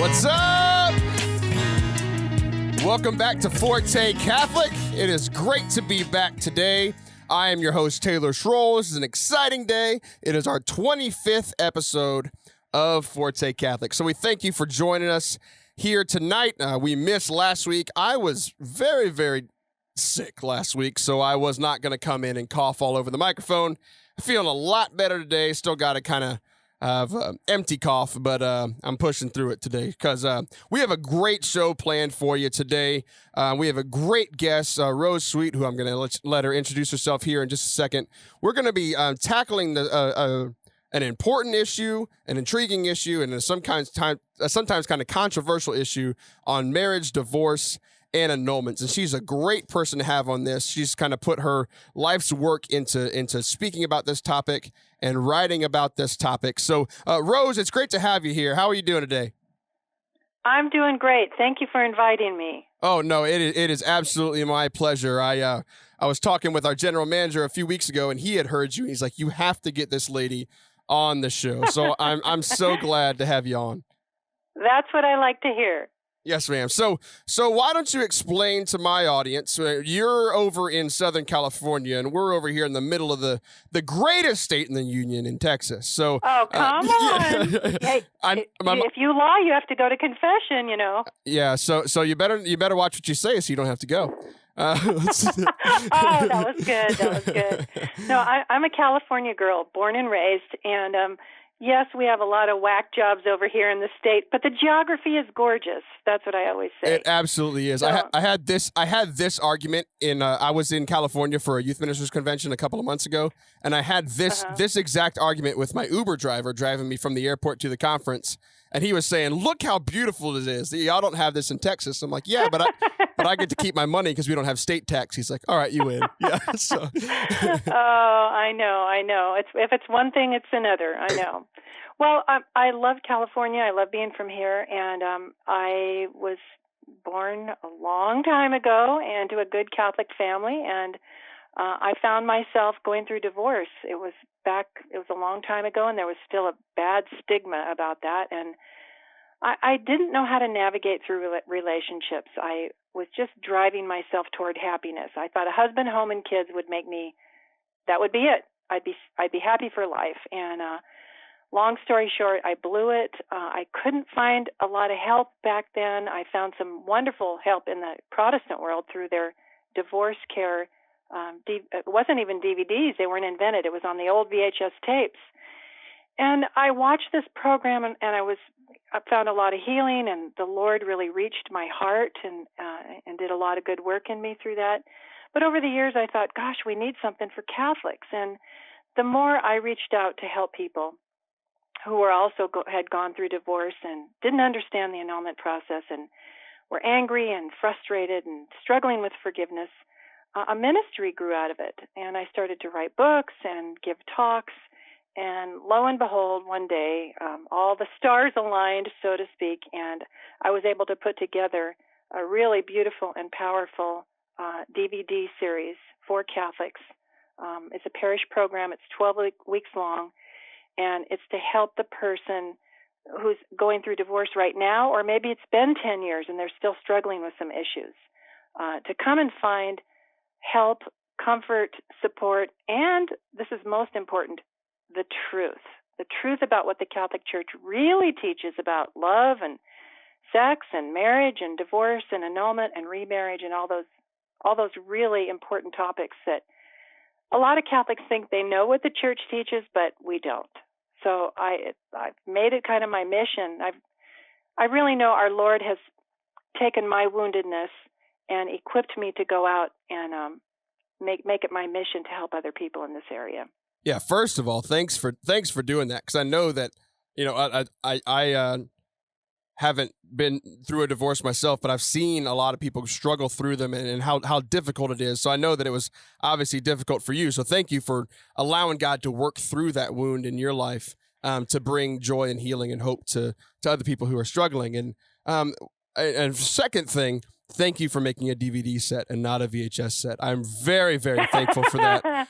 What's up? Welcome back to Forte Catholic. It is great to be back today. I am your host, Taylor Schroll. This is an exciting day. It is our 25th episode of Forte Catholic. So we thank you for joining us here tonight. We missed last week. I was very, very sick last week, so I was not going to come in and cough all over the microphone. Feeling a lot better today. Still got to kind of have empty cough, but I'm pushing through it today because we have a great show planned for you today. We have a great guest, Rose Sweet, who I'm going to let her introduce herself here in just a second. We're going to be tackling an important issue, an intriguing issue, and sometimes kind of controversial issue on marriage, divorce, and annulments. And she's a great person to have on this. She's kind of put her life's work into speaking about this topic and writing about this topic. So, Rose, it's great to have you here. How are you doing today? I'm doing great. Thank you for inviting me. Oh, no, it is absolutely my pleasure. I was talking with our general manager a few weeks ago, and he had heard you. He's like, you have to get this lady on the show. So I'm so glad to have you on. That's what I like to hear. Yes, ma'am. So why don't you explain to my audience, you're over in Southern California, and we're over here in the middle of the greatest state in the union in Texas. So, oh, come on. Hey, if you lie, you have to go to confession, you know. Yeah, so you better watch what you say so you don't have to go. Oh, that was good. That was good. No, I'm a California girl, born and raised, and yes, we have a lot of whack jobs over here in the state, but the geography is gorgeous. That's what I always say. It absolutely is. So, I had this argument in. I was in California for a youth ministers convention a couple of months ago, and I had this exact argument with my Uber driver driving me from the airport to the conference, and he was saying, "Look how beautiful it is. Y'all don't have this in Texas." I'm like, "Yeah, but I get to keep my money because we don't have state tax." He's like, "All right, you win." Yeah. So. Oh, I know. If it's one thing, it's another. I know. Well, I love California. I love being from here, and I was born a long time ago into a good Catholic family, and I found myself going through divorce. It was a long time ago, and there was still a bad stigma about that, and I didn't know how to navigate through relationships. I was just driving myself toward happiness. I thought a husband, home, and kids would make me. That would be it. I'd be happy for life. And long story short, I blew it. I couldn't find a lot of help back then. I found some wonderful help in the Protestant world through their divorce care. It wasn't even DVDs. They weren't invented. It was on the old VHS tapes. And I watched this program, and I found a lot of healing, and the Lord really reached my heart and did a lot of good work in me through that. But over the years, I thought, gosh, we need something for Catholics. And the more I reached out to help people who were also had gone through divorce and didn't understand the annulment process and were angry and frustrated and struggling with forgiveness, a ministry grew out of it. And I started to write books and give talks. And lo and behold, one day, all the stars aligned, so to speak, and I was able to put together a really beautiful and powerful DVD series for Catholics. It's a parish program. It's 12 weeks long, and it's to help the person who's going through divorce right now, or maybe it's been 10 years and they're still struggling with some issues, to come and find help, comfort, support, and this is most important, the truth about what the Catholic Church really teaches about love and sex and marriage and divorce and annulment and remarriage and all those really important topics that a lot of Catholics think they know what the Church teaches, but we don't. So I've made it kind of my mission. I really know our Lord has taken my woundedness and equipped me to go out and make it my mission to help other people in this area. Yeah, first of all, thanks for doing that, because I know that, I haven't been through a divorce myself, but I've seen a lot of people struggle through them and how difficult it is. So I know that it was obviously difficult for you. So thank you for allowing God to work through that wound in your life to bring joy and healing and hope to other people who are struggling. And second thing, Thank you for making a DVD set and not a VHS set. I'm very, very thankful for that.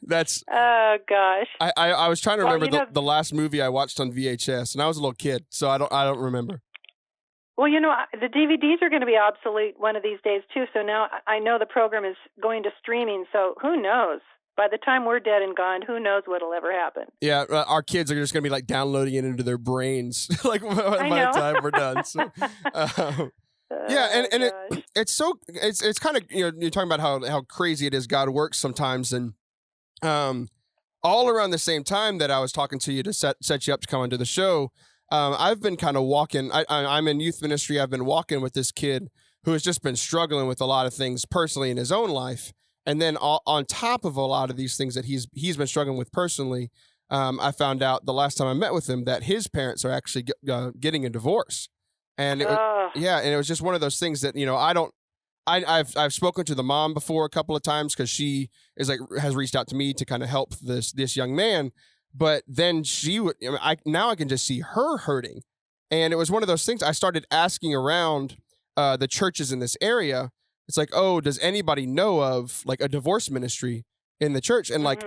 That's. Oh gosh. I was trying to remember Well, the last movie I watched on VHS, and I was a little kid, so I don't remember. Well, the DVDs are going to be obsolete one of these days too. So now I know the program is going to streaming. So who knows? By the time we're dead and gone, who knows what'll ever happen? Yeah, our kids are just going to be like downloading it into their brains like by the time we're done. So, yeah, and it's kind of, you're talking about how crazy it is God works sometimes, and all around the same time that I was talking to you to set you up to come onto the show, I've been kind of walking. I'm in youth ministry. I've been walking with this kid who has just been struggling with a lot of things personally in his own life. And then on top of a lot of these things that he's been struggling with personally, I found out the last time I met with him that his parents are actually getting a divorce. And and it was just one of those things that, I've spoken to the mom before a couple of times because she has reached out to me to kind of help this young man. But then now I can just see her hurting. And it was one of those things I started asking around the churches in this area. It's like, oh, does anybody know of like a divorce ministry in the church? And like,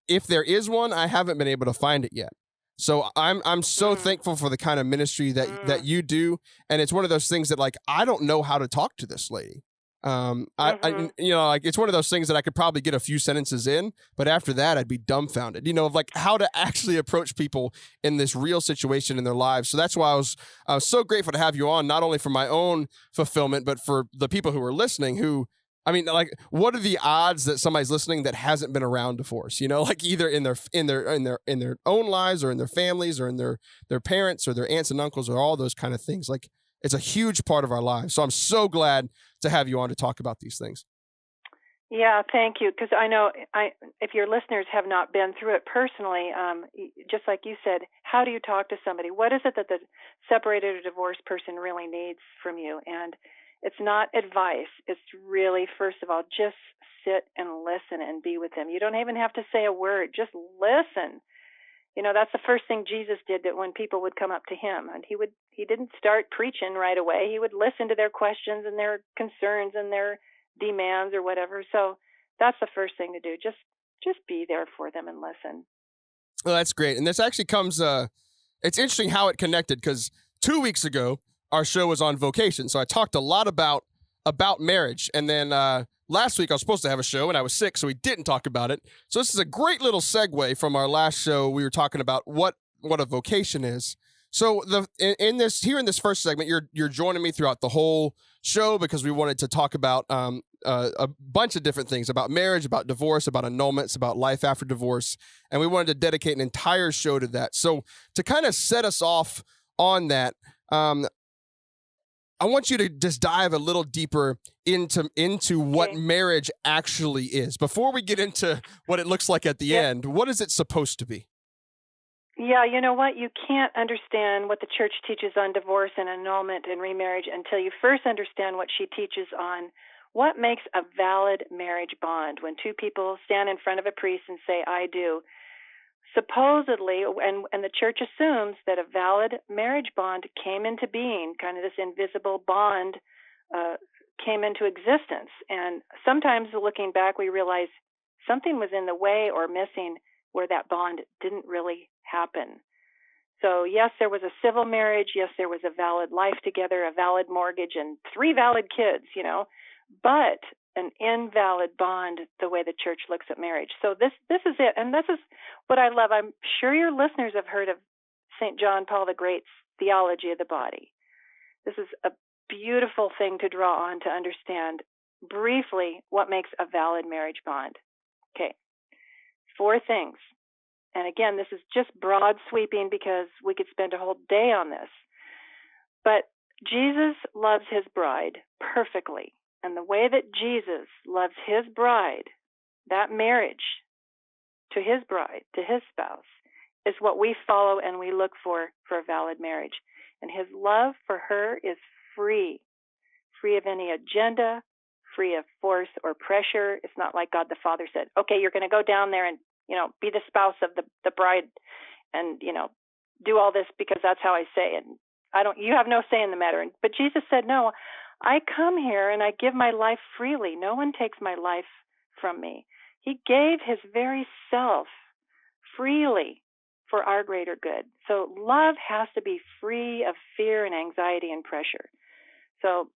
if there is one, I haven't been able to find it yet. So I'm so thankful for the kind of ministry that you do. And it's one of those things that like, I don't know how to talk to this lady. It's one of those things that I could probably get a few sentences in, but after that I'd be dumbfounded, of like how to actually approach people in this real situation in their lives. So that's why I was so grateful to have you on, not only for my own fulfillment, but for the people who are listening who, what are the odds that somebody's listening that hasn't been around divorce, like either in their own lives or in their families or in their parents or their aunts and uncles or all those kind of things. Like, it's a huge part of our lives. So I'm so glad to have you on to talk about these things. Yeah, thank you. Because I know if your listeners have not been through it personally, just like you said, how do you talk to somebody? What is it that the separated or divorced person really needs from you? And it's not advice. It's really, first of all, just sit and listen and be with them. You don't even have to say a word. Just listen. That's the first thing Jesus did, that when people would come up to him, and he didn't start preaching right away. He would listen to their questions and their concerns and their demands or whatever. So that's the first thing to do. Just be there for them and listen. Well, that's great. And this actually comes, it's interesting how it connected, because 2 weeks ago, our show was on vocation. So I talked a lot about marriage. And then last week I was supposed to have a show and I was sick, so we didn't talk about it. So this is a great little segue from our last show. We were talking about what a vocation is. So in this first segment, you're joining me throughout the whole show because we wanted to talk about a bunch of different things, about marriage, about divorce, about annulments, about life after divorce, and we wanted to dedicate an entire show to that. So to kind of set us off on that, I want you to just dive a little deeper into what marriage actually is. Before we get into what it looks like at the end, what is it supposed to be? Yeah, you know what? You can't understand what the church teaches on divorce and annulment and remarriage until you first understand what she teaches on what makes a valid marriage bond when two people stand in front of a priest and say, I do. Supposedly, and the church assumes that a valid marriage bond came into being, kind of this invisible bond came into existence. And sometimes looking back, we realize something was in the way or missing where that bond didn't really happen. So yes, there was a civil marriage. Yes, there was a valid life together, a valid mortgage, and 3 valid kids, but an invalid bond the way the church looks at marriage. So this is it. And this is what I love. I'm sure your listeners have heard of St. John Paul the Great's theology of the body. This is a beautiful thing to draw on to understand briefly what makes a valid marriage bond. Okay, 4 things. And again, this is just broad sweeping because we could spend a whole day on this. But Jesus loves his bride perfectly. And the way that Jesus loves his bride, that marriage to his bride, to his spouse, is what we follow and we look for a valid marriage. And his love for her is free of any agenda, free of force or pressure. It's not like God the Father said, okay, you're going to go down there and, be the spouse of the bride and, do all this because that's how I say. And you have no say in the matter. But Jesus said, no, I come here and I give my life freely. No one takes my life from me. He gave his very self freely for our greater good. So love has to be free of fear and anxiety and pressure. So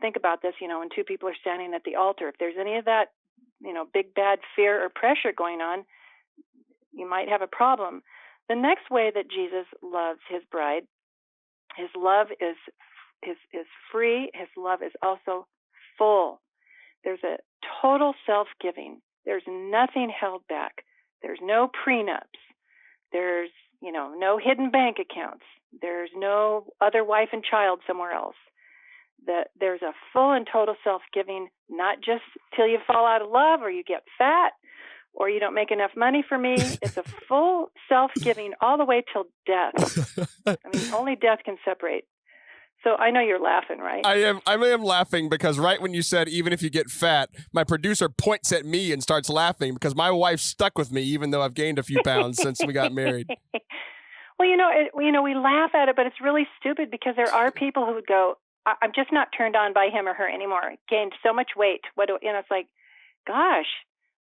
think about this, when two people are standing at the altar, if there's any of that, big bad fear or pressure going on, you might have a problem. The next way that Jesus loves his bride, his love is free. His love is also full. There's a total self-giving. There's nothing held back. There's no prenups. There's, no hidden bank accounts. There's no other wife and child somewhere else. There's a full and total self-giving, not just till you fall out of love or you get fat or you don't make enough money for me. It's a full self-giving all the way till death. I mean, only death can separate. So I know you're laughing, right? I am laughing because right when you said even if you get fat, my producer points at me and starts laughing because my wife's stuck with me even though I've gained a few pounds since we got married. Well, we laugh at it, but it's really stupid because there are people who would go, I'm just not turned on by him or her anymore. Gained so much weight. It's like, gosh,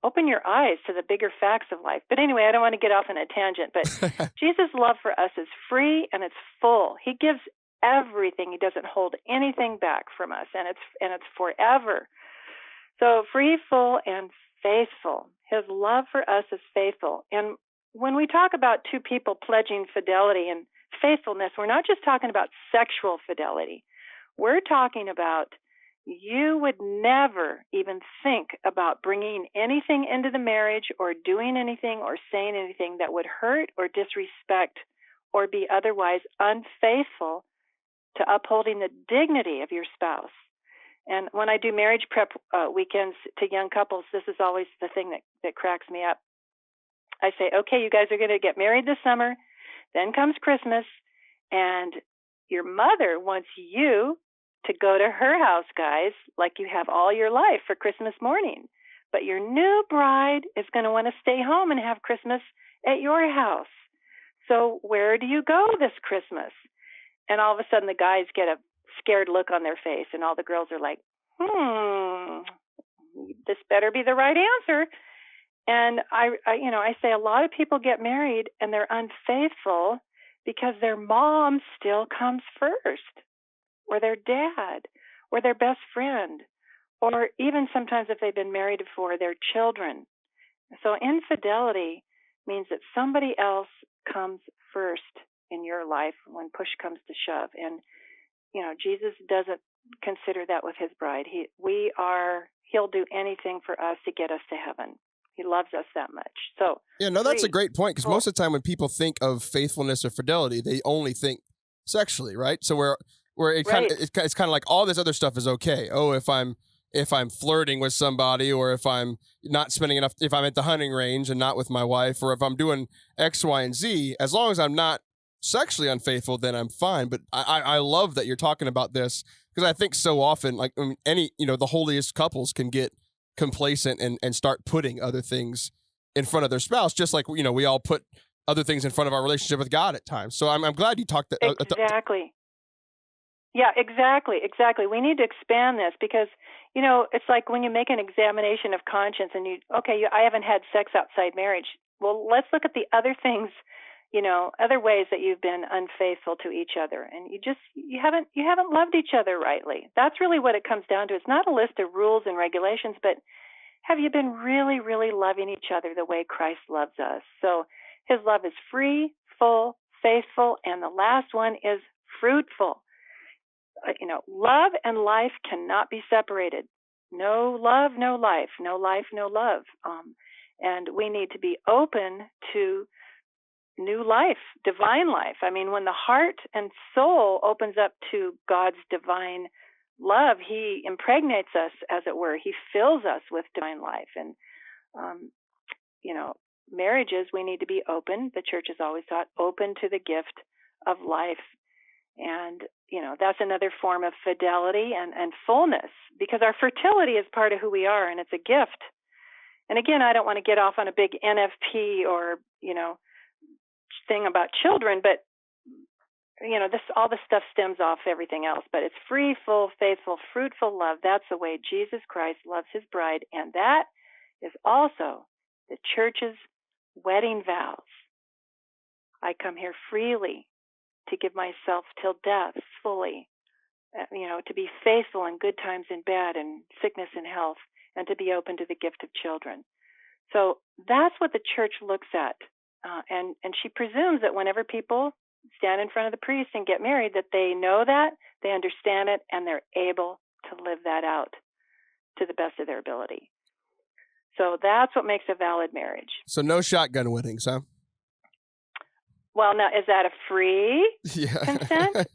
open your eyes to the bigger facts of life. But anyway, I don't want to get off on a tangent, but Jesus' love for us is free and it's full. He gives everything. He doesn't hold anything back from us, and it's forever. So free, full, and faithful. His love for us is faithful. And when we talk about two people pledging fidelity and faithfulness, we're not just talking about sexual fidelity. We're talking about you would never even think about bringing anything into the marriage or doing anything or saying anything that would hurt or disrespect or be otherwise unfaithful to upholding the dignity of your spouse. And when I do marriage prep weekends to young couples, this is always the thing that cracks me up. I say, okay, you guys are going to get married this summer. Then comes Christmas, and your mother wants you to go to her house, guys, like you have all your life for Christmas morning. But your new bride is going to want to stay home and have Christmas at your house. So where do you go this Christmas? And all of a sudden the guys get a scared look on their face, and all the girls are like, this better be the right answer. And I say a lot of people get married and they're unfaithful because their mom still comes first, or their dad, or their best friend, or even sometimes if they've been married before, their children. So infidelity means that somebody else comes first in your life when push comes to shove. And, Jesus doesn't consider that with his bride. He'll do anything for us to get us to heaven. He loves us that much. So that's a great point, because most of the time when people think of faithfulness or fidelity, they only think sexually, right? So where it's kind of like all this other stuff is okay. Oh, if I'm flirting with somebody, or if I'm not spending enough, if I'm at the hunting range and not with my wife, or if I'm doing X, Y, and Z, as long as I'm not sexually unfaithful, then I'm fine. But I love that you're talking about this, because I think so often, like the holiest couples can get complacent and start putting other things in front of their spouse, just like we all put other things in front of our relationship with God at times. So I'm glad you talked that. Exactly. Yeah, exactly. We need to expand this because, it's like when you make an examination of conscience and I haven't had sex outside marriage. Well, let's look at the other things, other ways that you've been unfaithful to each other, and you haven't loved each other rightly. That's really what it comes down to. It's not a list of rules and regulations, but have you been really, really loving each other the way Christ loves us? So his love is free, full, faithful, and the last one is fruitful. Love and life cannot be separated. No love, no life. No life, no love. And we need to be open to new life, divine life. I mean, when the heart and soul opens up to God's divine love, he impregnates us, as it were. He fills us with divine life. And, marriages, we need to be open. The church has always taught open to the gift of life. And, that's another form of fidelity and fullness, because our fertility is part of who we are, and it's a gift. And again, I don't want to get off on a big NFP or, thing about children, but this all this stuff stems off everything else, but it's free, full, faithful, fruitful love. That's the way Jesus Christ loves his bride, and that is also the church's wedding vows. I come here freely to give myself till death fully, to be faithful in good times and bad, and sickness and health, and to be open to the gift of children. So that's what the church looks at. And she presumes that whenever people stand in front of the priest and get married, that they know that, they understand it, and they're able to live that out to the best of their ability. So that's what makes a valid marriage. So no shotgun weddings, huh? Well, now, is that a free consent?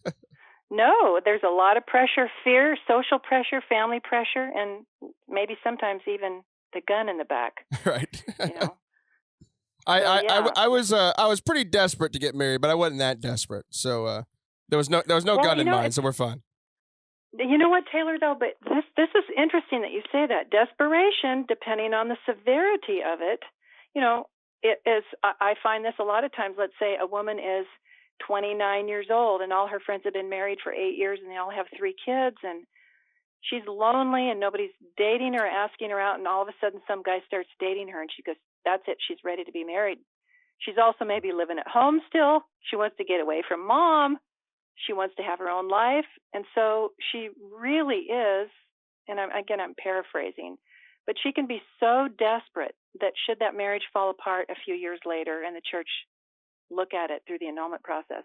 No, there's a lot of pressure, fear, social pressure, family pressure, and maybe sometimes even the gun in the back. Right. I was pretty desperate to get married, but I wasn't that desperate. So there was no gun in mine, so we're fine. You know what, Taylor, though, but this is interesting that you say that. Desperation, depending on the severity of it, it is. I find this a lot of times. Let's say a woman is 29 years old and all her friends have been married for 8 years and they all have 3 kids, and she's lonely and nobody's dating her, asking her out, and all of a sudden some guy starts dating her and she goes, that's it, she's ready to be married. She's also maybe living at home still. She wants to get away from mom. She wants to have her own life. And so she really is, and I'm paraphrasing, but she can be so desperate that should that marriage fall apart a few years later and the church look at it through the annulment process,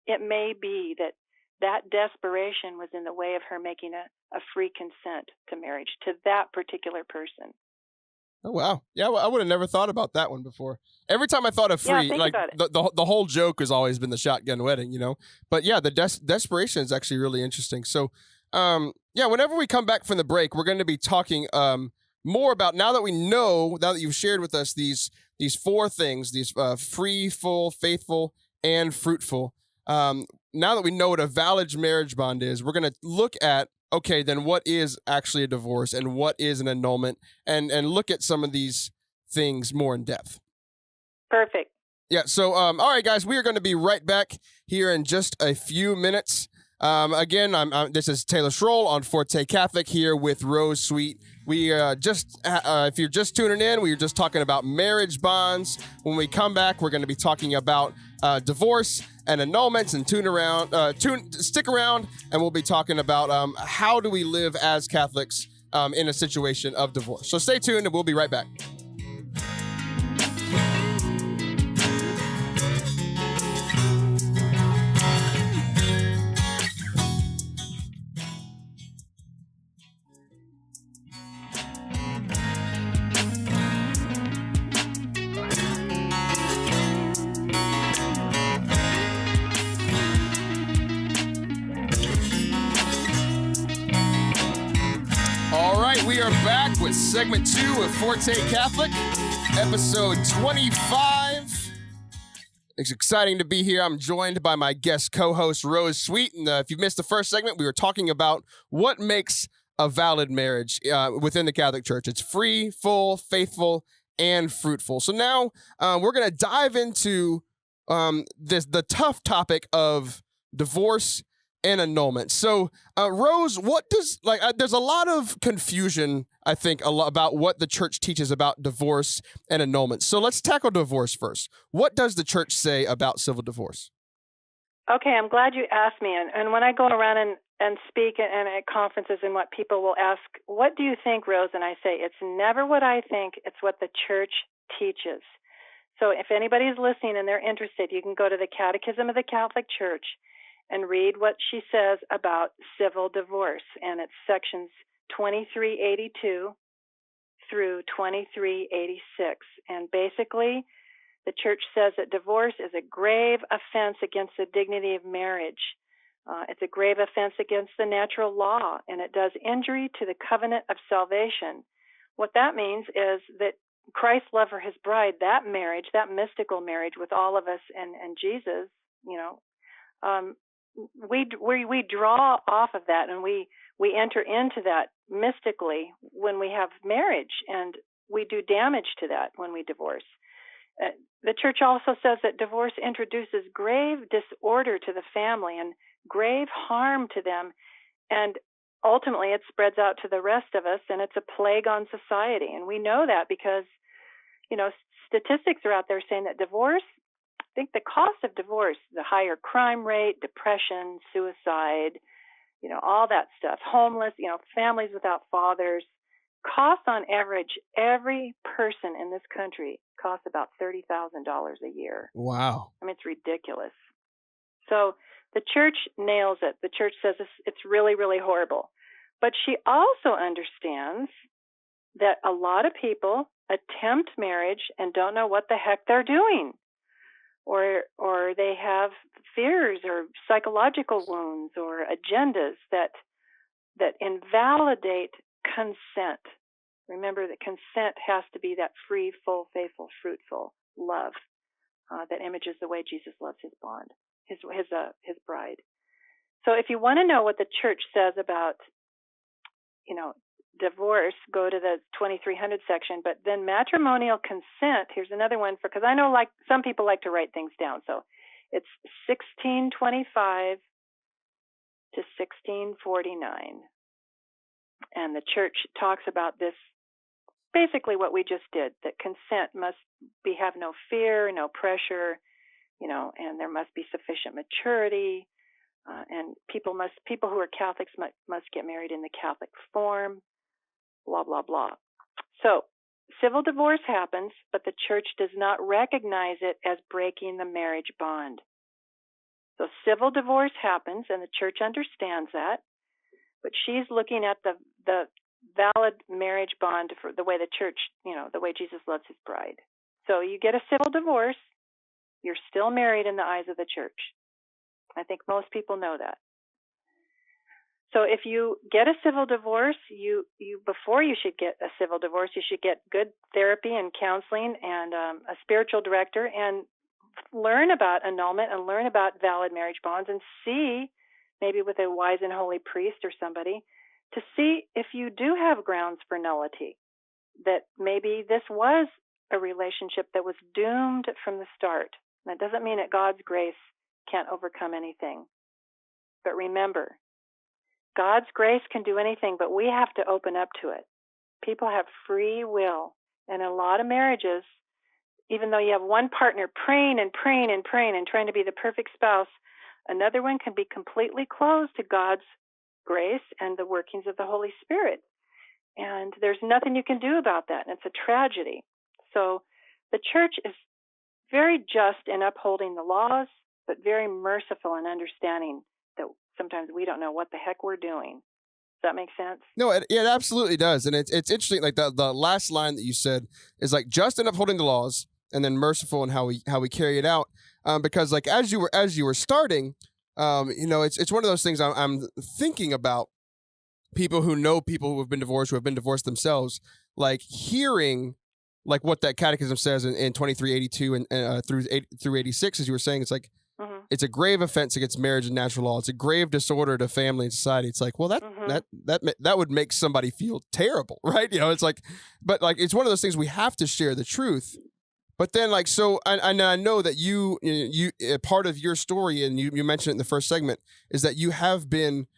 it may be that desperation was in the way of her making a free consent to marriage to that particular person. Oh, wow. Yeah, well, I would have never thought about that one before. Every time I thought of free, the whole joke has always been the shotgun wedding, But yeah, the desperation is actually really interesting. So, whenever we come back from the break, we're going to be talking more about, now that you've shared with us these 4 things, these free, full, faithful, and fruitful. Now that we know what a valid marriage bond is, we're going to look at, okay, then what is actually a divorce and what is an annulment, and look at some of these things more in depth. Perfect. Yeah, so, all right, guys, we are going to be right back here in just a few minutes. Again, this is Taylor Schroll on Forte Catholic here with Rose Sweet. We if you're just tuning in, we were just talking about marriage bonds. When we come back, we're going to be talking about divorce and annulments, and stick around, and we'll be talking about how do we live as Catholics in a situation of divorce. So stay tuned, and we'll be right back. We are back with segment 2 of Forte Catholic, episode 25. It's exciting to be here. I'm joined by my guest co-host, Rose Sweet. And if you missed the first segment, we were talking about what makes a valid marriage within the Catholic Church. It's free, full, faithful, and fruitful. So now we're going to dive into the tough topic of divorce and annulment. So, Rose, there's a lot of confusion, I think, about what the church teaches about divorce and annulment. So let's tackle divorce first. What does the church say about civil divorce? Okay, I'm glad you asked me. And when I go around and speak and at conferences and what people will ask, what do you think, Rose? And I say, it's never what I think, it's what the church teaches. So if anybody's listening and they're interested, you can go to the Catechism of the Catholic Church and read what she says about civil divorce. And it's sections 2382 through 2386. And basically, the church says that divorce is a grave offense against the dignity of marriage. It's a grave offense against the natural law, and it does injury to the covenant of salvation. What that means is that Christ's love for his bride, that marriage, that mystical marriage with all of us and Jesus, we draw off of that, and we enter into that mystically when we have marriage, and we do damage to that when we divorce. The church also says that divorce introduces grave disorder to the family and grave harm to them, and ultimately it spreads out to the rest of us, and it's a plague on society. And we know that because, statistics are out there saying that divorce, I think the cost of divorce, the higher crime rate, depression, suicide, all that stuff, homeless, families without fathers, cost on average, every person in this country costs about $30,000 a year. Wow. I mean, it's ridiculous. So the church nails it. The church says it's really, really horrible. But she also understands that a lot of people attempt marriage and don't know what the heck they're doing. Or they have fears or psychological wounds or agendas that invalidate consent. Remember that consent has to be that free, full, faithful, fruitful love that images the way Jesus loves his bond, his bride. So if you want to know what the church says about, divorce, go to the 2300 section. But then matrimonial consent, here's another one because I know some people like to write things down. So it's 1625 to 1649. And the church talks about this, basically what we just did, that consent must have no fear, no pressure, and there must be sufficient maturity, and people who are Catholics must get married in the Catholic form, blah, blah, blah. So civil divorce happens, but the church does not recognize it as breaking the marriage bond. So civil divorce happens, and the church understands that, but she's looking at the valid marriage bond for the way the church, the way Jesus loves his bride. So you get a civil divorce, you're still married in the eyes of the church. I think most people know that. So if you get a civil divorce, before you should get a civil divorce, you should get good therapy and counseling and a spiritual director and learn about annulment and learn about valid marriage bonds and see, maybe with a wise and holy priest or somebody, to see if you do have grounds for nullity, that maybe this was a relationship that was doomed from the start. That doesn't mean that God's grace can't overcome anything. But remember, God's grace can do anything, but we have to open up to it. People have free will. And in a lot of marriages, even though you have one partner praying and praying and praying and trying to be the perfect spouse, another one can be completely closed to God's grace and the workings of the Holy Spirit. And there's nothing you can do about that, and it's a tragedy. So the church is very just in upholding the laws, but very merciful in understanding that sometimes we don't know what the heck we're doing. Does that make sense? No, it absolutely does. And it's interesting, like the last line that you said is like just in upholding the laws and then merciful in how we carry it out. Because like as you were starting, it's one of those things I'm thinking about people who know people who have been divorced themselves, like hearing like what that catechism says in 2382 and through 86, as you were saying, it's like, it's a grave offense against marriage and natural law. It's a grave disorder to family and society. It's like, well, that would make somebody feel terrible, right? It's like, but like, it's one of those things we have to share the truth. But then like, so I know that you part of your story, and you mentioned it in the first segment, is that you have been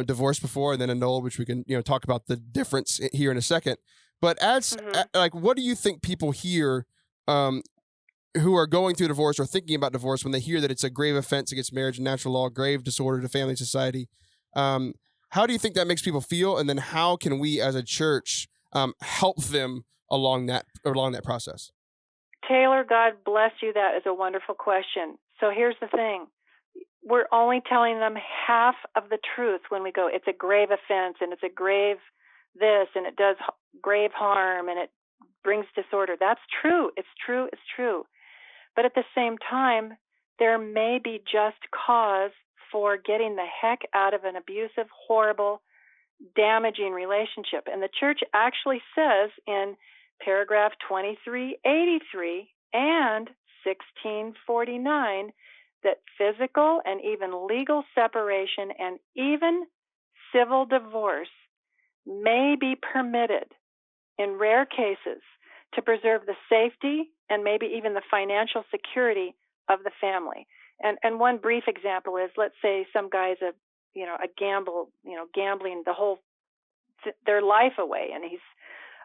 divorced before and then annulled, which we can, talk about the difference here in a second. But like, what do you think people hear, who are going through divorce or thinking about divorce when they hear that it's a grave offense against marriage and natural law, grave disorder to family and society? How do you think that makes people feel? And then how can we as a church help them along that process? Taylor, God bless you. That is a wonderful question. So here's the thing. We're only telling them half of the truth when we go, it's a grave offense and it's a grave this and it does grave harm and it brings disorder. That's true. It's true. It's true. But at the same time, there may be just cause for getting the heck out of an abusive, horrible, damaging relationship. And the church actually says in paragraph 2383 and 1649 that physical and even legal separation and even civil divorce may be permitted in rare cases to preserve the safety and maybe even the financial security of the family. And one brief example is, let's say some guy's gambling their life away, and he's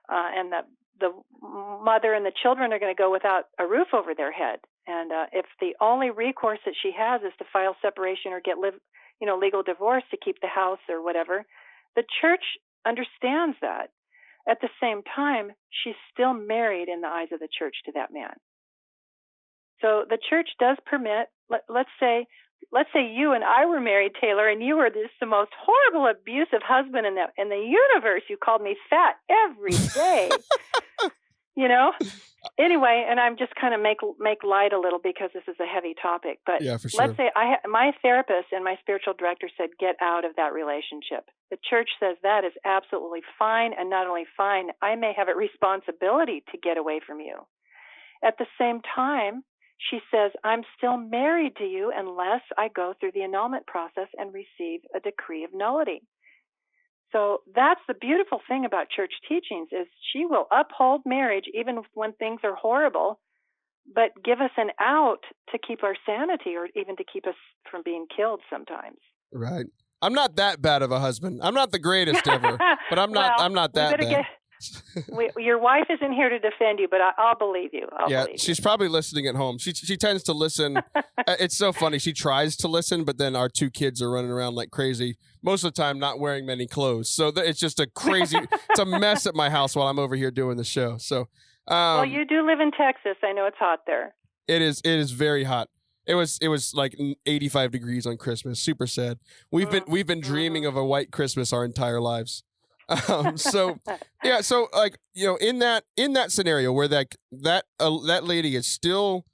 and the mother and the children are going to go without a roof over their head. And if the only recourse that she has is to file separation or get legal divorce to keep the house or whatever, the church understands that. At the same time, she's still married in the eyes of the church to that man. So the church does permit, let's say you and I were married, Taylor, and you were the most horrible, abusive husband in the universe. You called me fat every day. Anyway, and I'm just kind of make light a little because this is a heavy topic. But yeah, for sure. Let's say my therapist and my spiritual director said, get out of that relationship. The church says that is absolutely fine, and not only fine, I may have a responsibility to get away from you. At the same time, she says, I'm still married to you unless I go through the annulment process and receive a decree of nullity. So that's the beautiful thing about church teachings, is she will uphold marriage even when things are horrible, but give us an out to keep our sanity, or even to keep us from being killed sometimes. Right. I'm not that bad of a husband. I'm not the greatest ever, but I'm not that bad. Your wife isn't here to defend you, but I'll believe you. She's probably listening at home. She tends to listen. It's so funny. She tries to listen, but then our two kids are running around like crazy, most of the time not wearing many clothes. So it's just it's a mess at my house while I'm over here doing the show. So, well, you do live in Texas. I know it's hot there. It is very hot. It was like 85 degrees on Christmas. Super sad. We've been dreaming of a white Christmas our entire lives. So like, in that scenario where that lady is still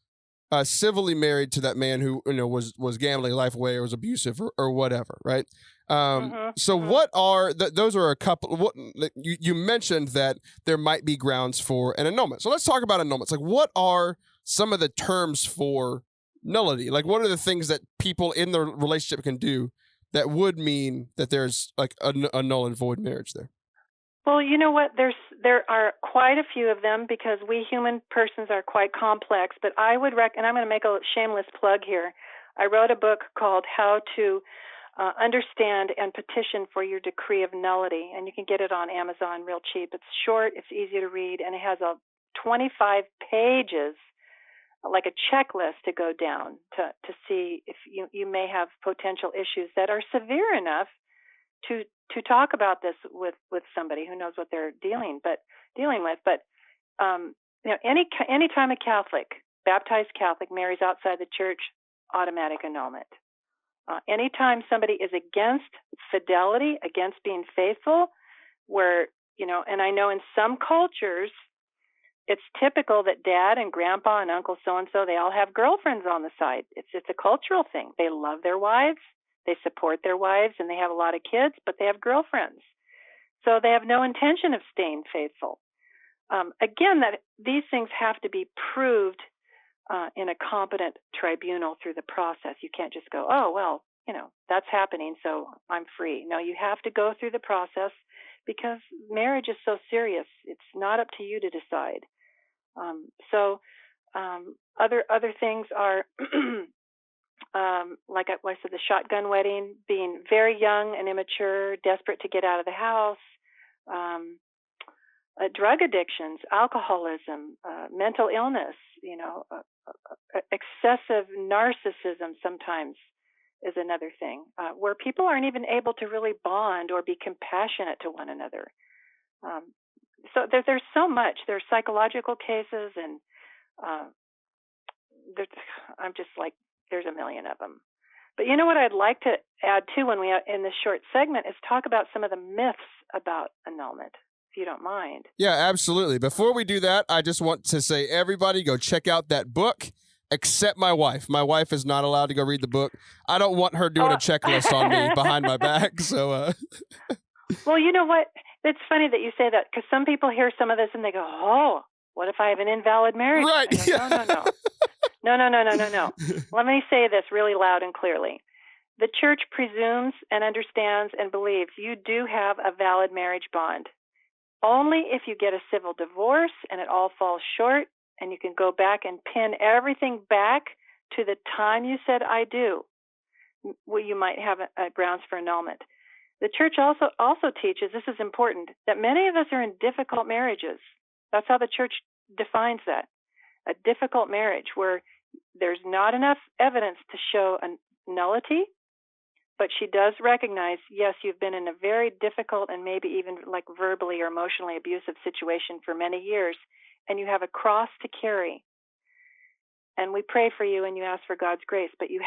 civilly married to that man who was gambling life away or was abusive or whatever, right? What are those are a couple. What you mentioned that there might be grounds for an annulment. So let's talk about annulments. Like, what are some of the terms for nullity? Like, what are the things that people in the relationship can do that would mean that there's like a null and void marriage there? Well, you know what? There are quite a few of them, because we human persons are quite complex. But I would and I'm going to make a shameless plug here. I wrote a book called How to Understand and Petition for Your Decree of Nullity, and you can get it on Amazon real cheap. It's short, it's easy to read, and it has 25 pages, like a checklist to go down to see if you may have potential issues that are severe enough to talk about this with somebody who knows what they're dealing with. But any time a Catholic, baptized Catholic, marries outside the church, automatic annulment. Anytime somebody is against fidelity, against being faithful, where and I know in some cultures, it's typical that dad and grandpa and uncle so-and-so, they all have girlfriends on the side. It's a cultural thing. They love their wives, they support their wives, and they have a lot of kids, but they have girlfriends. So they have no intention of staying faithful. Again, that these things have to be proved in a competent tribunal through the process. You can't just go, oh, well, that's happening, so I'm free. No, you have to go through the process, because marriage is so serious. It's not up to you to decide. Other things are, like I said, the shotgun wedding, being very young and immature, desperate to get out of the house, drug addictions, alcoholism, mental illness, excessive narcissism sometimes is another thing, where people aren't even able to really bond or be compassionate to one another. So there's so much. There's psychological cases, and I'm just like, there's a million of them. But you know what I'd like to add too, when we in this short segment, is talk about some of the myths about annulment, if you don't mind. Yeah, absolutely. Before we do that, I just want to say, everybody go check out that book, except my wife. My wife is not allowed to go read the book. I don't want her doing a checklist on me behind my back. So, Well, you know what? It's funny that you say that, because some people hear some of this and they go, oh, what if I have an invalid marriage? Right. Go, No. Let me say this really loud and clearly. The church presumes and understands and believes you do have a valid marriage bond. only if you get a civil divorce and it all falls short and you can go back and pin everything back to the time you said I do, well, you might have a grounds for annulment. The church also teaches, this is important, that many of us are in difficult marriages. That's how the church defines that, a difficult marriage where there's not enough evidence to show a nullity, but she does recognize, yes, you've been in a very difficult and maybe even like verbally or emotionally abusive situation for many years, and you have a cross to carry. And we pray for you and you ask for God's grace, but we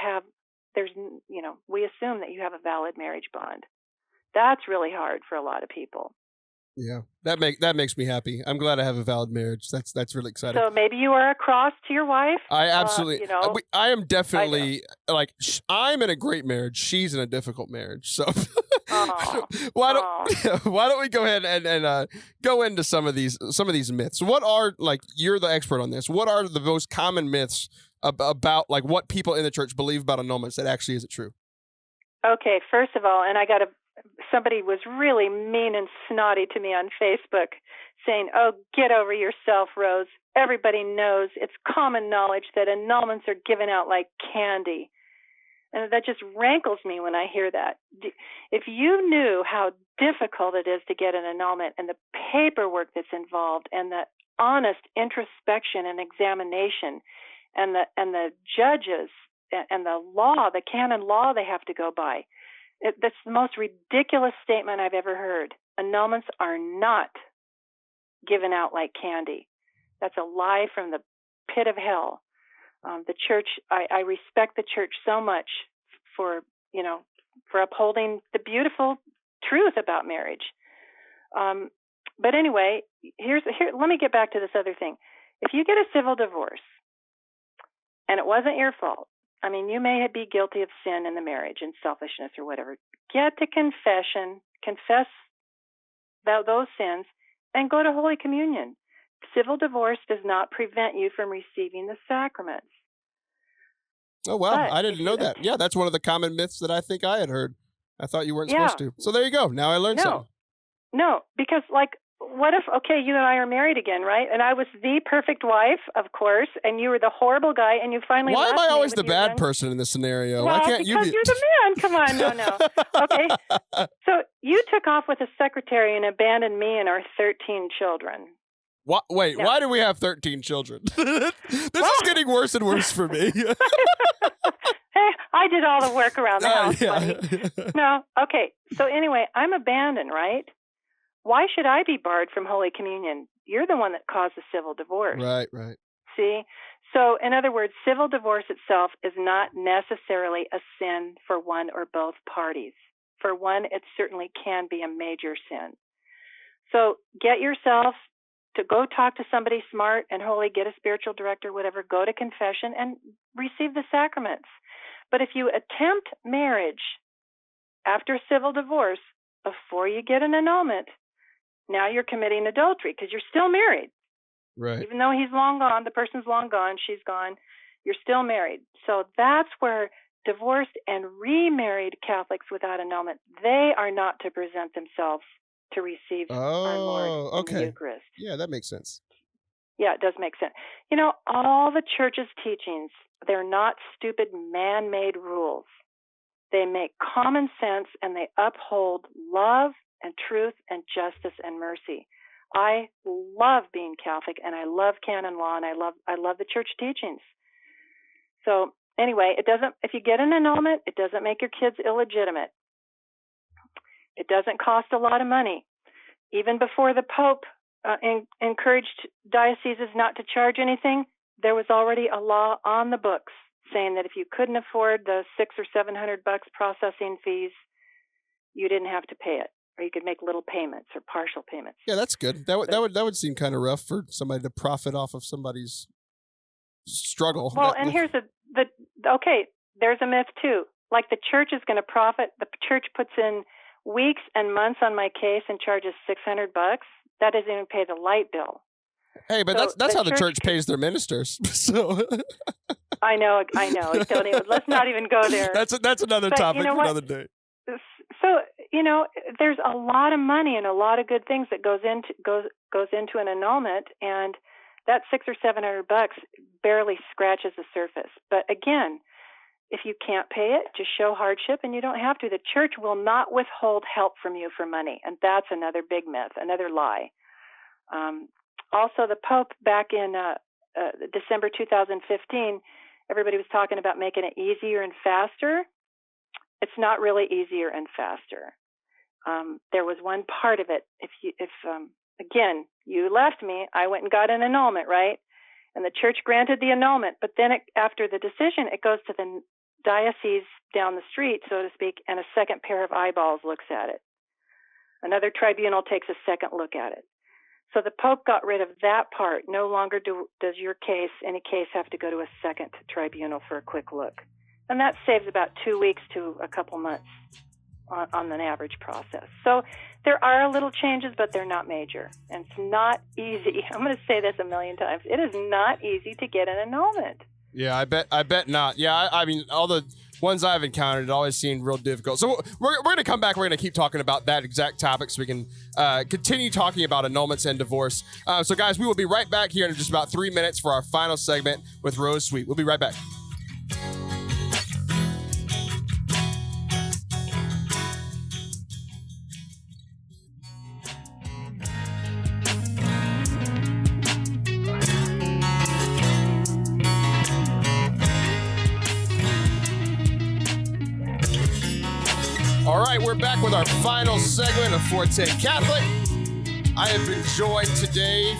assume that you have a valid marriage bond. That's really hard for a lot of people. Yeah, that makes me happy. I'm glad I have a valid marriage. That's really exciting. So maybe you are a cross to your wife. I absolutely. I am definitely I'm in a great marriage. She's in a difficult marriage. So why don't we go ahead and go into some of these myths? What are, like, you're the expert on this, what are the most common myths about like what people in the church believe about annulments that actually isn't true? Okay, first of all, and somebody was really mean and snotty to me on Facebook saying, "Oh, get over yourself, Rose. Everybody knows, it's common knowledge that annulments are given out like candy." And that just rankles me when I hear that. If you knew how difficult it is to get an annulment and the paperwork that's involved and the honest introspection and examination and the judges and the law, the canon law they have to go by, that's the most ridiculous statement I've ever heard. Annulments are not given out like candy. That's a lie from the pit of hell. The church, I respect the church so much for upholding the beautiful truth about marriage. But anyway, let me get back to this other thing. If you get a civil divorce and it wasn't your fault, I mean, you may be guilty of sin in the marriage and selfishness or whatever. Get to confession, confess those sins, and go to Holy Communion. Civil divorce does not prevent you from receiving the sacraments. Oh, wow. I didn't know that. Yeah, that's one of the common myths that I think I had heard. I thought you weren't supposed to. So there you go. Now I learned something. No, because what if, okay, you and I are married again, right? And I was the perfect wife, of course, and you were the horrible guy, and you finally Why left am I me always when the bad person in this scenario? Well, Why can't you be? Because you're the man. Come on, no. Okay. So you took off with a secretary and abandoned me and our 13 children. What? Wait, no. Why do we have 13 children? This is getting worse and worse for me. Hey, I did all the work around the house, buddy. No, okay. So anyway, I'm abandoned, right? Why should I be barred from Holy Communion? You're the one that caused the civil divorce. Right. See? So, in other words, civil divorce itself is not necessarily a sin for one or both parties. For one, it certainly can be a major sin. So, get yourself to go talk to somebody smart and holy, get a spiritual director, whatever, go to confession and receive the sacraments. But if you attempt marriage after civil divorce before you get an annulment, now you're committing adultery because you're still married. Right. Even though he's long gone, the person's long gone, she's gone, you're still married. So that's where divorced and remarried Catholics without annulment, they are not to present themselves to receive our Lord in the Eucharist. Yeah, that makes sense. Yeah, it does make sense. You know, all the church's teachings, they're not stupid man-made rules. They make common sense and they uphold love and truth and justice and mercy. I love being Catholic and I love canon law and I love the church teachings. So anyway, if you get an annulment, it doesn't make your kids illegitimate. It doesn't cost a lot of money. Even before the Pope encouraged dioceses not to charge anything, there was already a law on the books saying that if you couldn't afford the $600 or $700 processing fees, you didn't have to pay it, or you could make little payments or partial payments. Yeah, that's good. That would seem kind of rough for somebody to profit off of somebody's struggle. Well, and here's there's a myth too. Like the church is going to profit. The church puts in weeks and months on my case and charges $600. That doesn't even pay the light bill. Hey, but that's how the church pays their ministers. So I know. Let's not even go there. That's another topic for another day. So, there's a lot of money and a lot of good things that goes into an annulment, and that $600 or $700 barely scratches the surface. But again, if you can't pay it, just show hardship, and you don't have to. The church will not withhold help from you for money, and that's another big myth, another lie. Also, the Pope back in December 2015, everybody was talking about making it easier and faster. It's not really easier and faster. There was one part of it. If again, you left me, I went and got an annulment, right? And the church granted the annulment. But then after the decision, it goes to the diocese down the street, so to speak, and a second pair of eyeballs looks at it. Another tribunal takes a second look at it. So the Pope got rid of that part. No longer does any case have to go to a second tribunal for a quick look. And that saves about 2 weeks to a couple months on an average process. So there are little changes, but they're not major. And it's not easy. I'm going to say this a million times. It is not easy to get an annulment. Yeah, I bet not. Yeah, I mean, all the ones I've encountered, it always seemed real difficult. So we're going to come back. We're going to keep talking about that exact topic so we can continue talking about annulments and divorce. So guys, we will be right back here in just about 3 minutes for our final segment with Rose Sweet. We'll be right back. All right, we're back with our final segment of Forte Catholic. I have been joined today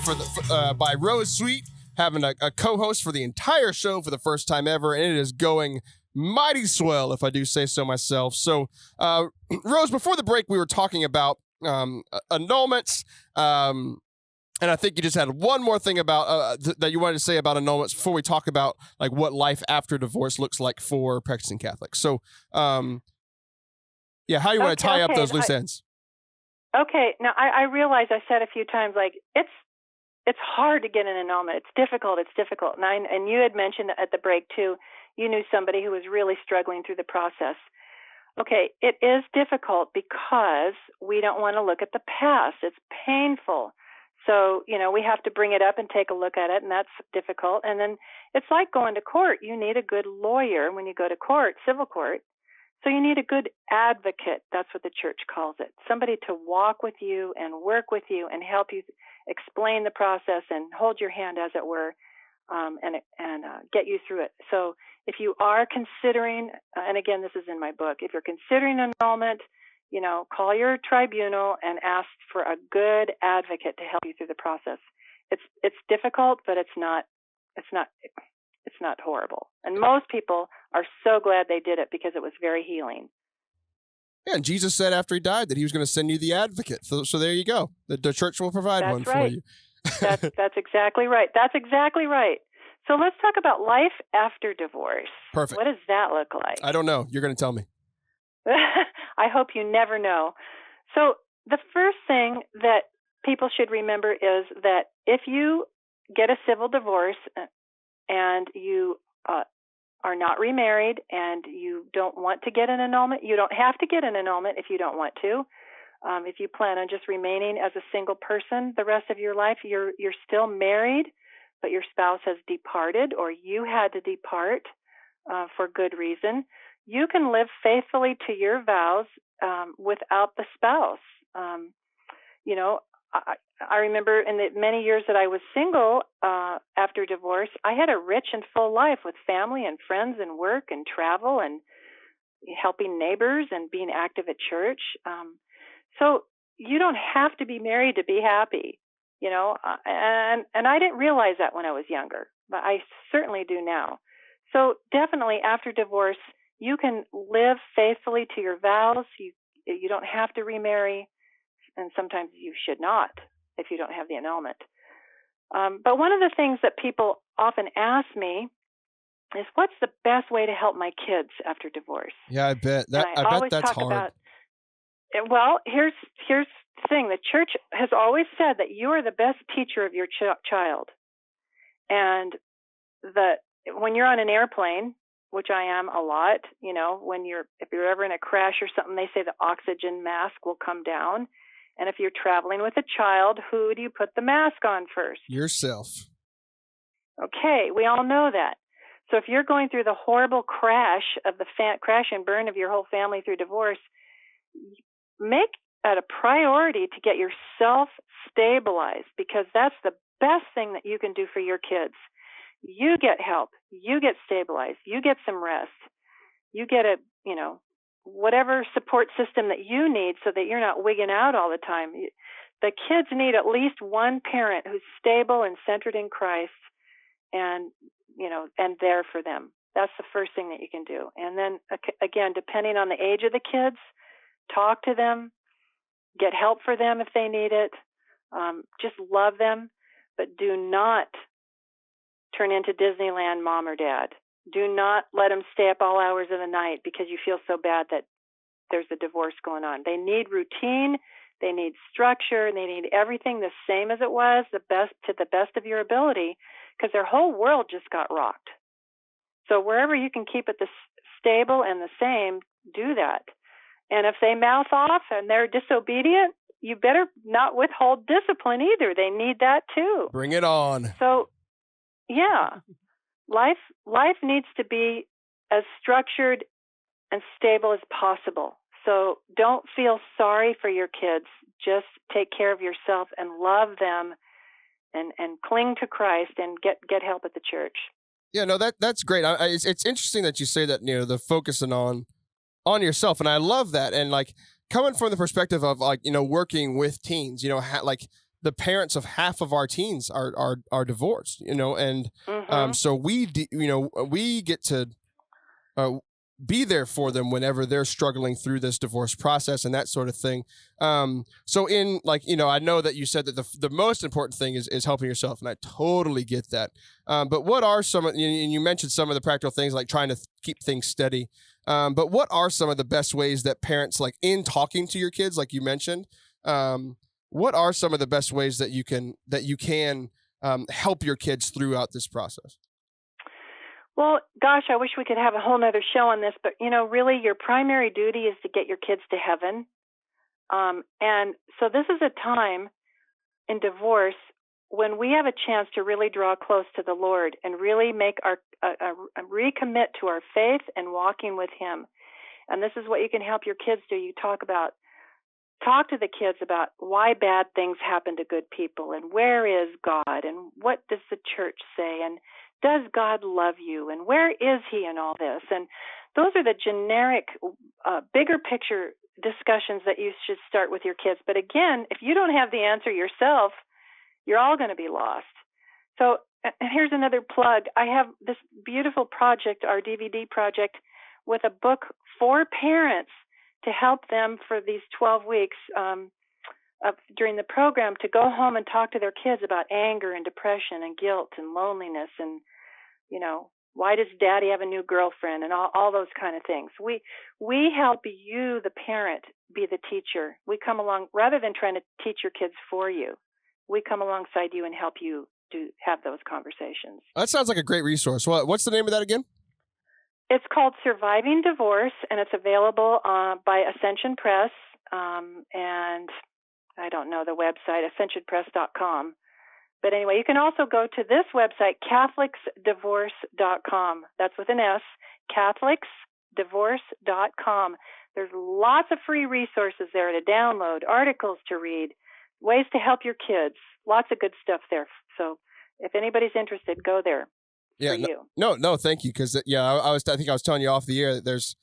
by Rose Sweet, having a co-host for the entire show for the first time ever, and it is going mighty swell, if I do say so myself. So, Rose, before the break, we were talking about annulments, and I think you just had one more thing about that you wanted to say about annulments before we talk about like what life after divorce looks like for practicing Catholics. So, yeah, how do you want to tie up those loose ends? Okay. Now, I realize I said a few times, like, it's hard to get an annulment. It's difficult. And you had mentioned at the break, too, you knew somebody who was really struggling through the process. Okay, it is difficult because we don't want to look at the past. It's painful. So, we have to bring it up and take a look at it, and that's difficult. And then it's like going to court. You need a good lawyer when you go to court, civil court. So you need a good advocate. That's what the church calls it. Somebody to walk with you and work with you and help you explain the process and hold your hand, as it were, and get you through it. So if you are considering, and again, this is in my book, if you're considering annulment, call your tribunal and ask for a good advocate to help you through the process. It's difficult, but it's not horrible. And most people are so glad they did it because it was very healing. Yeah, and Jesus said after he died that he was going to send you the advocate. So there you go. The church will provide one for you. That's exactly right. That's exactly right. So let's talk about life after divorce. Perfect. What does that look like? I don't know. You're going to tell me. I hope you never know. So the first thing that people should remember is that if you get a civil divorce and you are not remarried and you don't want to get an annulment, you don't have to get an annulment if you don't want to. If you plan on just remaining as a single person the rest of your life, you're still married, but your spouse has departed or you had to depart for good reason. You can live faithfully to your vows without the spouse. I remember in the many years that I was single after divorce, I had a rich and full life with family and friends and work and travel and helping neighbors and being active at church. So you don't have to be married to be happy, and I didn't realize that when I was younger, but I certainly do now. So definitely after divorce, you can live faithfully to your vows. You don't have to remarry, and sometimes you should not if you don't have the annulment. But one of the things that people often ask me is, what's the best way to help my kids after divorce? Yeah, I bet that's hard. Well, here's the thing. The church has always said that you are the best teacher of your child. And when you're on an airplane, which I am a lot, if you're ever in a crash or something, they say the oxygen mask will come down. And if you're traveling with a child, who do you put the mask on first? Yourself. Okay, we all know that. So if you're going through the horrible crash and burn of your whole family through divorce, make it a priority to get yourself stabilized, because that's the best thing that you can do for your kids. You get help, you get stabilized, you get some rest, you get whatever support system that you need so that you're not wigging out all the time. The kids need at least one parent who's stable and centered in Christ and there for them. That's the first thing that you can do. And then again, depending on the age of the kids, talk to them, get help for them if they need it. Just love them, but do not turn into Disneyland mom or dad. Do not let them stay up all hours of the night because you feel so bad that there's a divorce going on. They need routine. They need structure. They need everything the same as it was, to the best of your ability, because their whole world just got rocked. So wherever you can keep it stable and the same, do that. And if they mouth off and they're disobedient, you better not withhold discipline either. They need that too. Bring it on. So, yeah, life needs to be as structured and stable as possible. So don't feel sorry for your kids. Just take care of yourself and love them and cling to Christ and get help at the church. Yeah, no, that's great. It's interesting that you say that, the focusing on yourself. And I love that. And like coming from the perspective of working with teens, the parents of half of our teens are divorced, and so we get to be there for them whenever they're struggling through this divorce process and that sort of thing. So in I know that you said that the most important thing is helping yourself, and I totally get that. But what are some of, you mentioned some of the practical things like trying to keep things steady. But what are some of the best ways that parents, like in talking to your kids, like you mentioned, what are some of the best ways that you can help your kids throughout this process? Well, gosh, I wish we could have a whole nother show on this, but really your primary duty is to get your kids to heaven. And so this is a time in divorce when we have a chance to really draw close to the Lord and really make our recommit to our faith and walking with Him. And this is what you can help your kids do. You talk to the kids about why bad things happen to good people, and where is God, and what does the church say, and does God love you, and where is He in all this? And those are the generic, bigger picture discussions that you should start with your kids. But again, if you don't have the answer yourself, you're all going to be lost. So here's another plug. I have this beautiful project, our DVD project, with a book for parents to help them for these 12 weeks during the program to go home and talk to their kids about anger and depression and guilt and loneliness and, why does daddy have a new girlfriend and all those kind of things. We help you, the parent, be the teacher. We come along, rather than trying to teach your kids for you, we come alongside you and help you have those conversations. That sounds like a great resource. What's the name of that again? It's called Surviving Divorce, and it's available by Ascension Press, and I don't know the website, ascensionpress.com. But anyway, you can also go to this website, catholicsdivorce.com. That's with an S, catholicsdivorce.com. There's lots of free resources there to download, articles to read, ways to help your kids. Lots of good stuff there. So if anybody's interested, go there. Yeah, no, thank you. Because I think I was telling you off the air that there's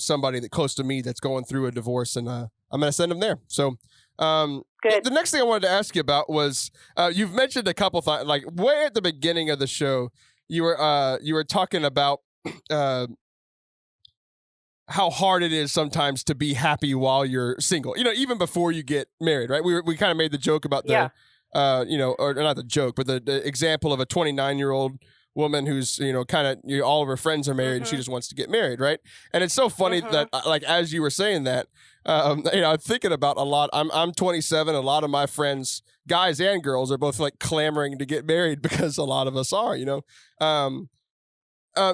somebody that close to me that's going through a divorce, and I'm going to send them there. So good. The next thing I wanted to ask you about was you've mentioned a couple things, like way at the beginning of the show, you were talking about how hard it is sometimes to be happy while you're single. Even before you get married, right? We kind of made the joke about the or not the joke, but the example of a 29-year-old woman who's kind of all of her friends are married and she just wants to get married, right? And it's so funny that like as you were saying that, I'm thinking about a lot. I'm 27. A lot of my friends, guys and girls, are both like clamoring to get married because a lot of us are.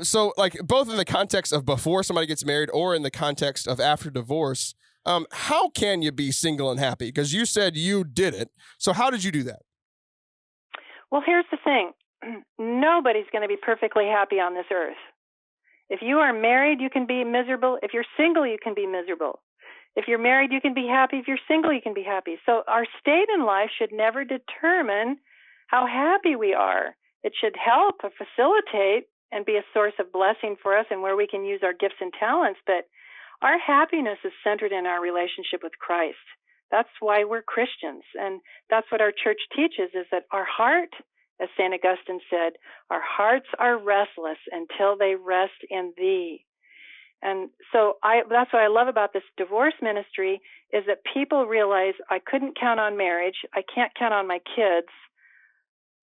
So like both in the context of before somebody gets married or in the context of after divorce, how can you be single and happy? Because you said you did it. So how did you do that? Well, here's the thing. Nobody's going to be perfectly happy on this earth. If you are married, you can be miserable. If you're single, you can be miserable. If you're married, you can be happy. If you're single, you can be happy. So our state in life should never determine how happy we are. It should help or facilitate and be a source of blessing for us and where we can use our gifts and talents. But our happiness is centered in our relationship with Christ. That's why we're Christians. And that's what our church teaches, is that our heart, as St. Augustine said, our hearts are restless until they rest in thee. And so that's what I love about this divorce ministry, is that people realize I couldn't count on marriage. I can't count on my kids.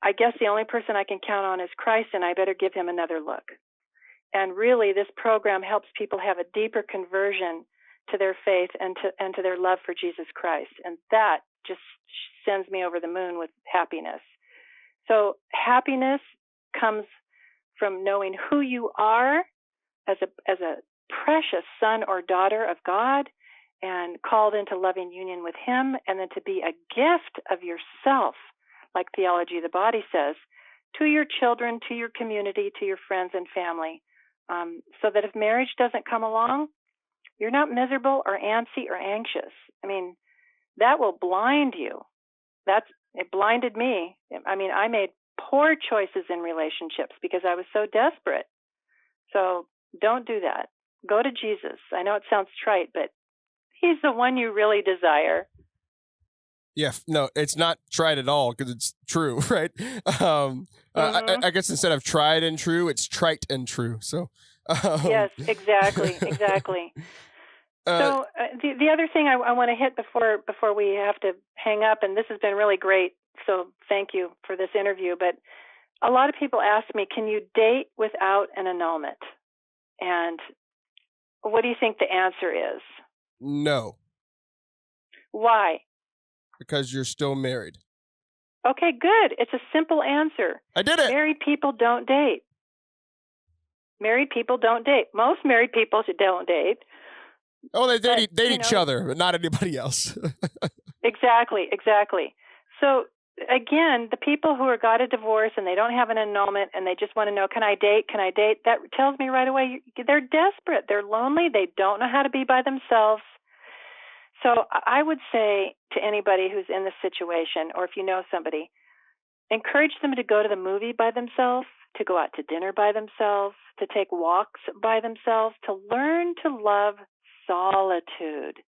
I guess the only person I can count on is Christ, and I better give him another look. And really, this program helps people have a deeper conversion to their faith and to their love for Jesus Christ. And that just sends me over the moon with happiness. So happiness comes from knowing who you are as a precious son or daughter of God and called into loving union with him, and then to be a gift of yourself, like Theology of the Body says, to your children, to your community, to your friends and family, so that if marriage doesn't come along, you're not miserable or antsy or anxious. I mean, that will blind you. It blinded me. I mean, I made poor choices in relationships because I was so desperate. So don't do that. Go to Jesus. I know it sounds trite, but he's the one you really desire. Yeah, no, it's not tried at all because it's true, right? I guess instead of tried and true, it's trite and true. So yes, exactly. So the other thing I want to hit before we have to hang up, and this has been really great, so thank you for this interview, but a lot of people ask me, can you date without an annulment? And what do you think the answer is? No. Why? Because you're still married. Okay, good. It's a simple answer. I did it. Married people don't date. Married people don't date. Most married people don't date. Oh, they date each other, but not anybody else. Exactly. So again, the people who got a divorce and they don't have an annulment and they just want to know, can I date? That tells me right away they're desperate. They're lonely. They don't know how to be by themselves. So I would say to anybody who's in this situation, or if you know somebody, encourage them to go to the movie by themselves, to go out to dinner by themselves, to take walks by themselves, to learn to love solitude.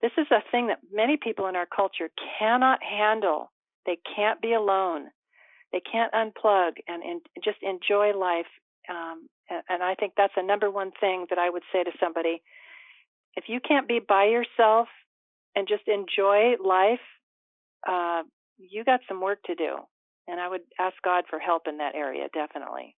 This is a thing that many people in our culture cannot handle. They can't be alone. They can't unplug and just enjoy life. And I think that's the number one thing that I would say to somebody. If you can't be by yourself and just enjoy life, you got some work to do. And I would ask God for help in that area, definitely.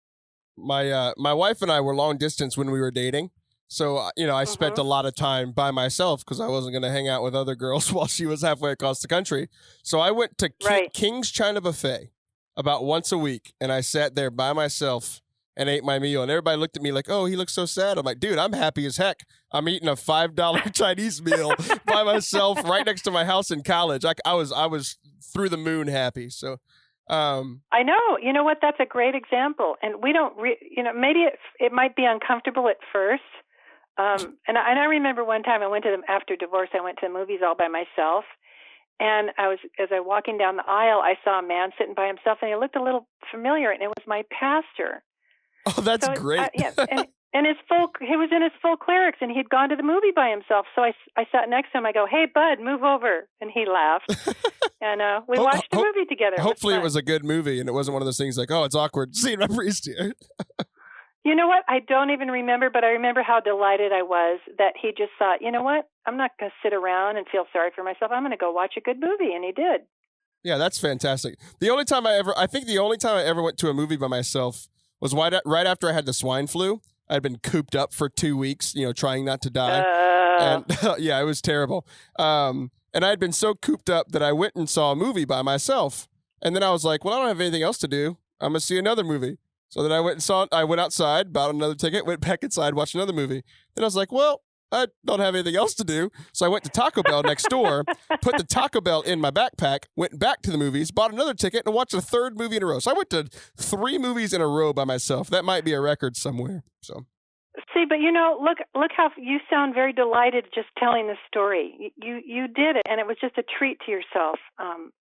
My wife and I were long distance when we were dating. So, I spent a lot of time by myself because I wasn't going to hang out with other girls while she was halfway across the country. So I went to King's China Buffet about once a week, and I sat there by myself and ate my meal. And everybody looked at me like, oh, he looks so sad. I'm like, dude, I'm happy as heck. I'm eating a $5 Chinese meal by myself right next to my house in college. I was through the moon happy. So I know. You know what? That's a great example. And we don't, maybe it might be uncomfortable at first. And I remember one time after divorce, I went to the movies all by myself. And as I was walking down the aisle, I saw a man sitting by himself, and he looked a little familiar, and it was my pastor. Oh, that's great. And he was in his full clerics, and he'd gone to the movie by himself. So I sat next to him. I go, hey, bud, move over. And he laughed. And we watched the movie together. Hopefully it was a good movie, and it wasn't one of those things like, oh, it's awkward seeing my priest here. You know what? I don't even remember, but I remember how delighted I was that he just thought, you know what? I'm not going to sit around and feel sorry for myself. I'm going to go watch a good movie. And he did. Yeah, that's fantastic. The only time I ever went to a movie by myself was right after I had the swine flu. I'd been cooped up for 2 weeks, trying not to die. And yeah, it was terrible. And I'd been so cooped up that I went and saw a movie by myself. And then I was like, well, I don't have anything else to do. I'm going to see another movie. So then I went outside, bought another ticket, went back inside, watched another movie. Then I was like, well, I don't have anything else to do. So I went to Taco Bell next door, put the Taco Bell in my backpack, went back to the movies, bought another ticket, and watched a third movie in a row. So I went to 3 movies in a row by myself. That might be a record somewhere. So. See, but look how you sound very delighted just telling the story. You did it, and it was just a treat to yourself. And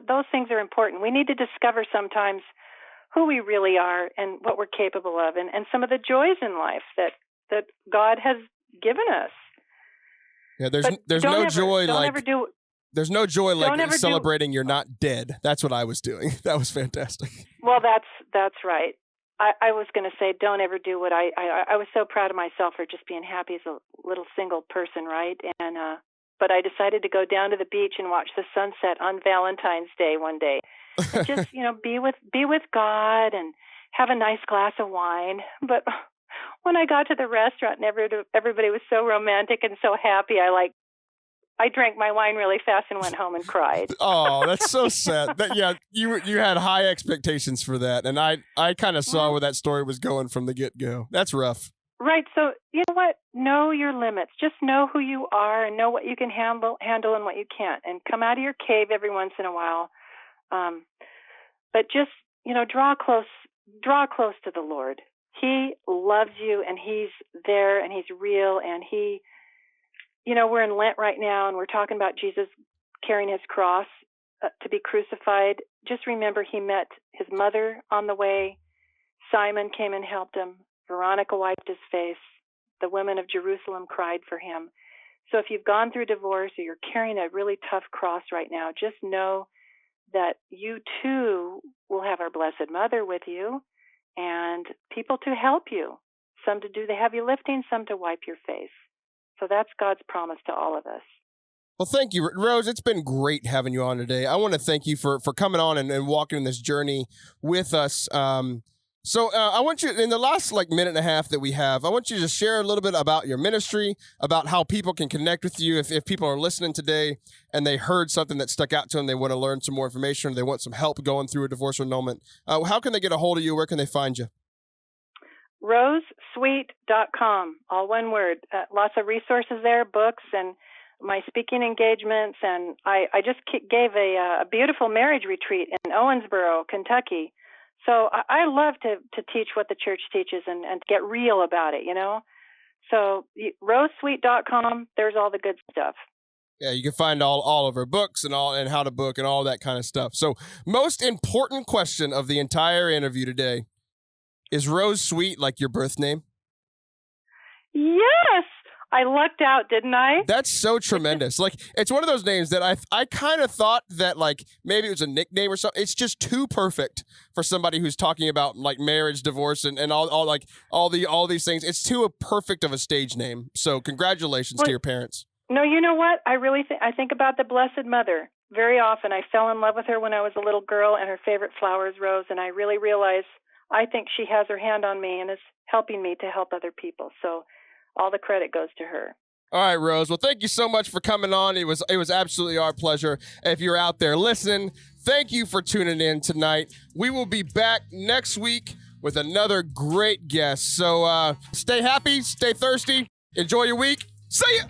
those things are important. We need to discover sometimes who we really are and what we're capable of, and some of the joys in life that God has given us. Yeah, there's no joy like celebrating you're not dead. That's what I was doing. That was fantastic. Well, that's right. I was going to say, don't ever do what I was so proud of myself for just being happy as a little single person, right? And but I decided to go down to the beach and watch the sunset on Valentine's Day one day. And just be with God and have a nice glass of wine. But when I got to the restaurant and everybody was so romantic and so happy, I drank my wine really fast and went home and cried. Oh, that's so sad. You had high expectations for that, and I kind of saw where that story was going from the get-go. That's rough. Right. So you know what? Know your limits. Just know who you are and know what you can handle and what you can't, and come out of your cave every once in a while. But just draw close to the Lord. He loves you, and He's there, and He's real, and He. We're in Lent right now, and we're talking about Jesus carrying His cross to be crucified. Just remember, He met His mother on the way. Simon came and helped Him. Veronica wiped His face. The women of Jerusalem cried for Him. So if you've gone through divorce or you're carrying a really tough cross right now, just know that you too will have our Blessed Mother with you and people to help you. Some to do the heavy lifting, some to wipe your face. So that's God's promise to all of us. Well, thank you, Rose. It's been great having you on today. I want to thank you for coming on and walking this journey with us. So I want you, in the last minute and a half that we have, I want you to just share a little bit about your ministry, about how people can connect with you. If people are listening today and they heard something that stuck out to them, they want to learn some more information, or they want some help going through a divorce or annulment, how can they get a hold of you? Where can they find you? rosesweet.com, all one word. Lots of resources there, books and my speaking engagements. And I just gave a beautiful marriage retreat in Owensboro, Kentucky. So I love to teach what the church teaches and get real about it, So rosesweet.com, there's all the good stuff. Yeah, you can find all of her books and how to book and all that kind of stuff. So most important question of the entire interview today, is Rose Sweet like your birth name? Yes. I lucked out, didn't I? That's so tremendous. It's one of those names that I kind of thought that maybe it was a nickname or something. It's just too perfect for somebody who's talking about marriage, divorce, and all these things. It's too perfect of a stage name. So congratulations to your parents. No, you know what? I really I think about the Blessed Mother very often. I fell in love with her when I was a little girl, and her favorite flower is rose, and I really realize I think she has her hand on me and is helping me to help other people. So all the credit goes to her. All right, Rose. Well, thank you so much for coming on. It was absolutely our pleasure. If you're out there listening, thank you for tuning in tonight. We will be back next week with another great guest. So stay happy, stay thirsty, enjoy your week. See ya!